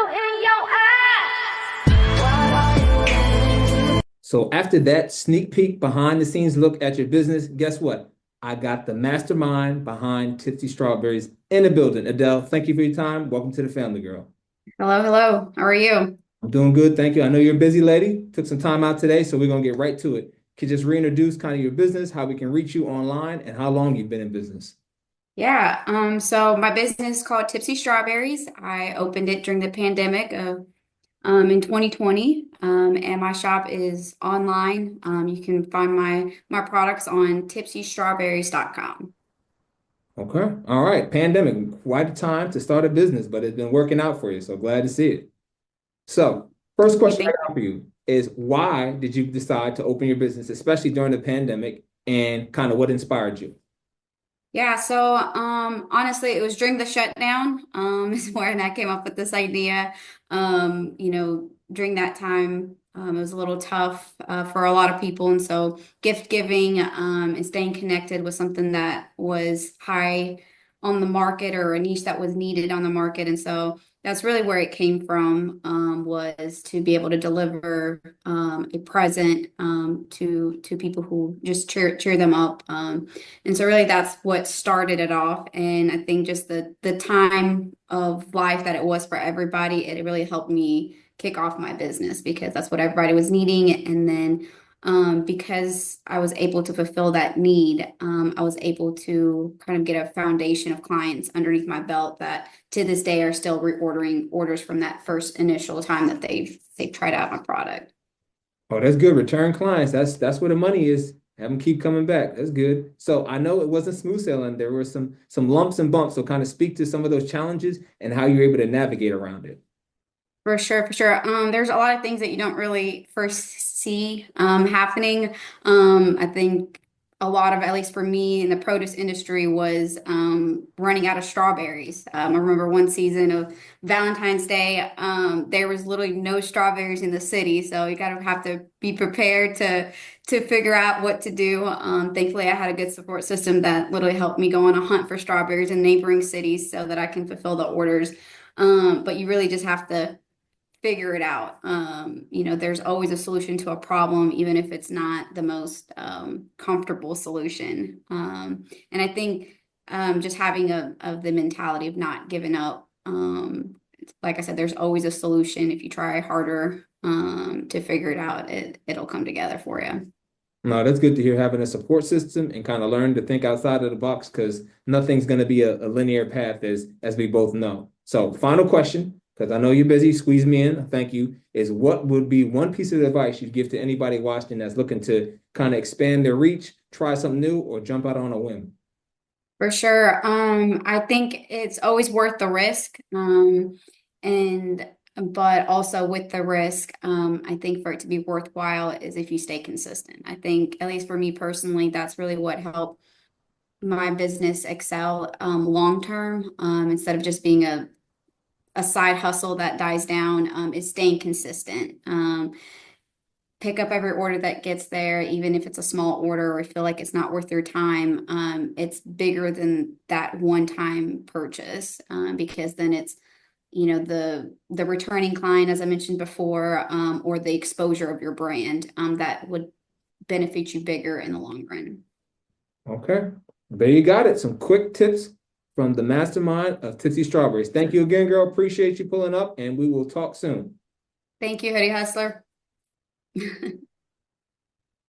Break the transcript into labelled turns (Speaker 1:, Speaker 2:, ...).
Speaker 1: in your eyes.
Speaker 2: So after that sneak peek behind the scenes look at your business, guess what? I got the mastermind behind Tipsy Strawberries in the building. Adele, thank you for your time. Welcome to the family, girl.
Speaker 3: Hello, hello. How are you?
Speaker 2: I'm doing good, thank you. I know you're a busy lady. Took some time out today, so we're gonna get right to it. Can you just reintroduce kind of your business, how we can reach you online, and how long you've been in business?
Speaker 3: Yeah, so my business is called Tipsy Strawberries. I opened it during the pandemic of in 2020. And my shop is online. You can find my products on tipsystrawberries.com.
Speaker 2: Okay. All right. Pandemic, quite a time to start a business, but it's been working out for you. So glad to see it. So, first
Speaker 3: Hey,
Speaker 2: question I
Speaker 3: thank
Speaker 2: got for you is why did you decide to open your business, especially during the pandemic, and kind of what inspired you?
Speaker 3: Yeah, so honestly, it was during the shutdown, is when I came up with this idea. During that time, it was a little tough for a lot of people, and so gift giving and staying connected was something that was high on the market or a niche that was needed on the market, and so that's really where it came from, was to be able to deliver a present to people who just cheer them up. And so really that's what started it off. And I think just the time of life that it was for everybody, it really helped me kick off my business because that's what everybody was needing. And then because I was able to fulfill that need, I was able to kind of get a foundation of clients underneath my belt that to this day are still reordering orders from that first initial time that they've tried out my product.
Speaker 2: Oh, that's good. Return clients. That's where the money is. Have them keep coming back. That's good. So I know it wasn't smooth sailing. There were some lumps and bumps. So kind of speak to some of those challenges and how you're able to navigate around it.
Speaker 3: For sure, for sure. There's a lot of things that you don't really first see happening. I think a lot of, at least for me in the produce industry, was running out of strawberries. I remember one season of Valentine's Day, there was literally no strawberries in the city, so you gotta have to be prepared to figure out what to do. Thankfully, I had a good support system that literally helped me go on a hunt for strawberries in neighboring cities so that I can fulfill the orders. But you really just have to figure it out. There's always a solution to a problem, even if it's not the most comfortable solution. And I think just having of the mentality of not giving up. Like I said, there's always a solution. If you try harder to figure it out, it'll come together for you.
Speaker 2: No, that's good to hear having a support system and kind of learn to think outside of the box because nothing's going to be a linear path as we both know. So, final question, because I know you're busy, squeeze me in. Thank you. Is what would be one piece of advice you'd give to anybody watching that's looking to kind of expand their reach, try something new, or jump out on a whim?
Speaker 3: For sure. I think it's always worth the risk. And but also with the risk, I think for it to be worthwhile is if you stay consistent. I think, at least for me personally, that's really what helped my business excel long term. Instead of just being a side hustle that dies down, is staying consistent. Pick up every order that gets there, even if it's a small order or I feel like it's not worth your time. It's bigger than that one-time purchase, because then it's, the returning client, as I mentioned before, or the exposure of your brand, that would benefit you bigger in the long run.
Speaker 2: Okay. There you got it. Some quick tips from the mastermind of Tipsy Strawberries. Thank you again, girl. Appreciate you pulling up, and we will talk soon.
Speaker 3: Thank you, Hoodie Hustler.